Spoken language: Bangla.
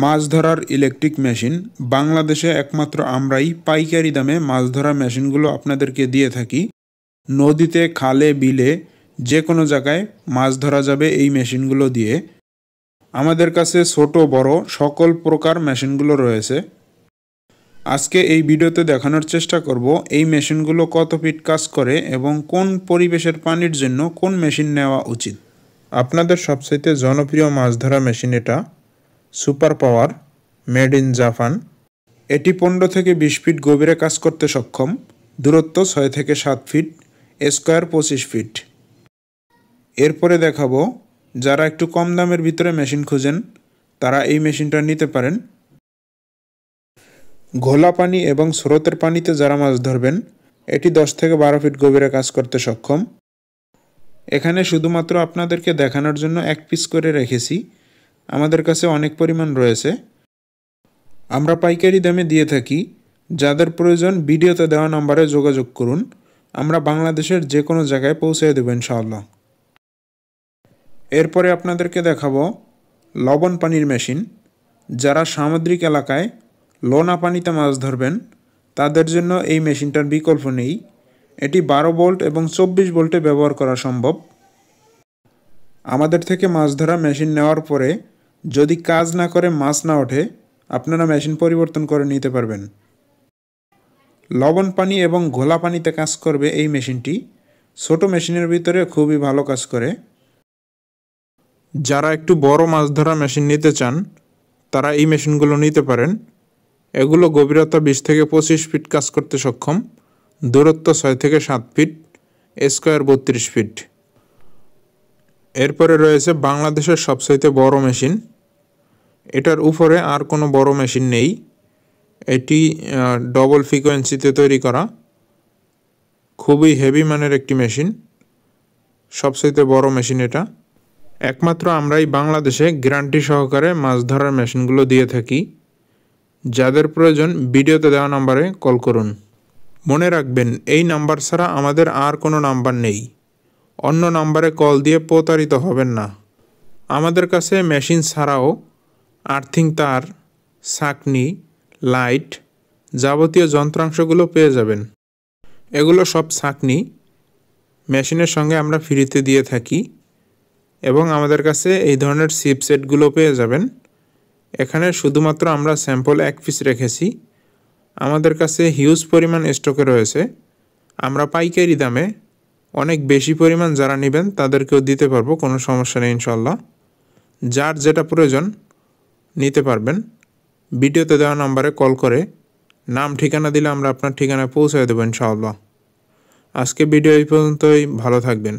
মাছ ধরার ইলেকট্রিক মেশিন বাংলাদেশে একমাত্র আমরাই পাইকারি দামে মাছ ধরা মেশিনগুলো আপনাদেরকে দিয়ে থাকি। নদীতে, খালে, বিলে যে কোনো জায়গায় মাছ ধরা যাবে এই মেশিনগুলো দিয়ে। আমাদের কাছে ছোট বড় সকল প্রকার মেশিনগুলো রয়েছে। আজকে এই ভিডিওতে দেখানোর চেষ্টা করব এই মেশিনগুলো কত ফিট কাজ করে এবং কোন পরিবেশের পানির জন্য কোন মেশিন নেওয়া উচিত। আপনাদের সবচাইতে জনপ্রিয় মাছ ধরা মেশিন এটা super power, made in Japan. এটি 15 থেকে 20 ফিট গভীরে কাজ করতে সক্ষম। দূরত্ব 6 থেকে 7 ফিট, স্কোয়ার 25 ফিট। এরপরে দেখাবো যারা একটু কম দামের ভিতরে মেশিন খুঁজেন তারা এই মেশিনটা নিতে পারেন। ঘোলা পানি এবং স্রোতের পানিতে যারা মাছ ধরবেন এটি 10 থেকে 12 ফিট গভীরে কাজ করতে সক্ষম। এখানে শুধুমাত্র আপনাদেরকে দেখানোর জন্য এক পিস করে রেখেছি, আমাদের কাছে অনেক পরিমাণ রয়েছে। আমরা পাইকারি দামে দিয়ে থাকি। যাদের প্রয়োজন ভিডিওতে দেওয়া নম্বরে যোগাযোগ করুন, আমরা বাংলাদেশের যে কোনো জায়গায় পৌঁছে দেব ইনশাআল্লাহ। এরপরে আপনাদেরকে দেখাবো লবণ পানির মেশিন। যারা সামুদ্রিক এলাকায় লোনা পানিতে মাছ ধরবেন তাদের জন্য এই মেশিনটার বিকল্প নেই। এটি 12 ভোল্ট এবং 24 ভোল্টে ব্যবহার করা সম্ভব। আমাদের থেকে মাছ ধরা মেশিন নেওয়ার পরে যদি কাজ না করে, মাছ না ওঠে, আপনারা মেশিন পরিবর্তন করে নিতে পারবেন। লবণ পানি এবং ঘোলা পানিতে কাজ করবে এই মেশিনটি। ছোট মেশিনের ভিতরে খুবই ভালো কাজ করে। যারা একটু বড় মাছ ধরা মেশিন নিতে চান তারা এই মেশিনগুলো নিতে পারেন। এগুলো গভীরতা 20 থেকে 25 ফিট কাজ করতে সক্ষম। দূরত্ব 6 থেকে 7 ফিট, স্কোয়ার 32 ফিট। এরপরে রয়েছে বাংলাদেশের সবচাইতে বড় মেশিন। এটার উপরে আর কোনো বড় মেশিন নেই। এটি ডবল ফ্রিকোয়েন্সিতে তৈরি করা, খুবই হেভি মানের একটি মেশিন। সবচাইতে বড় মেশিন এটা। একমাত্র আমরাই বাংলাদেশে গ্যারান্টি সহকারে মাছ ধরার মেশিনগুলো দিয়ে থাকি। যাদের প্রয়োজন ভিডিওতে দেওয়া নম্বরে কল করুন। মনে রাখবেন এই নাম্বার ছাড়া আমাদের আর কোনো নাম্বার নেই। অন্য নাম্বারে কল দিয়ে প্রতারিত হবেন না। আমাদের কাছে মেশিন ছাড়াও আর্থিং তার, ছাঁকনি, লাইট, যাবতীয় যন্ত্রাংশগুলো পেয়ে যাবেন। এগুলো সব ছাঁকনি মেশিনের সঙ্গে আমরা ফ্রিতে দিয়ে থাকি এবং আমাদের কাছে এই ধরনের সিপ সেটগুলো পেয়ে যাবেন। এখানে শুধুমাত্র আমরা স্যাম্পল 1 পিস রেখেছি। আমাদের কাছে হিউজ পরিমাণ স্টকে রয়েছে। আমরা পাইকারি দামে অনেক বেশি পরিমাণ যারা নেবেন তাদেরকেও দিতে পারবো, কোনো সমস্যা নেই ইনশাল্লাহ। যার যেটা প্রয়োজন নিতে পারবেন। ভিডিওতে দেওয়া নম্বরে কল করে নাম ঠিকানা দিলে আমরা আপনার ঠিকানায় পৌঁছে দেবো ইনশাআল্লাহ। আজকে ভিডিও এই পর্যন্তই। ভালো থাকবেন।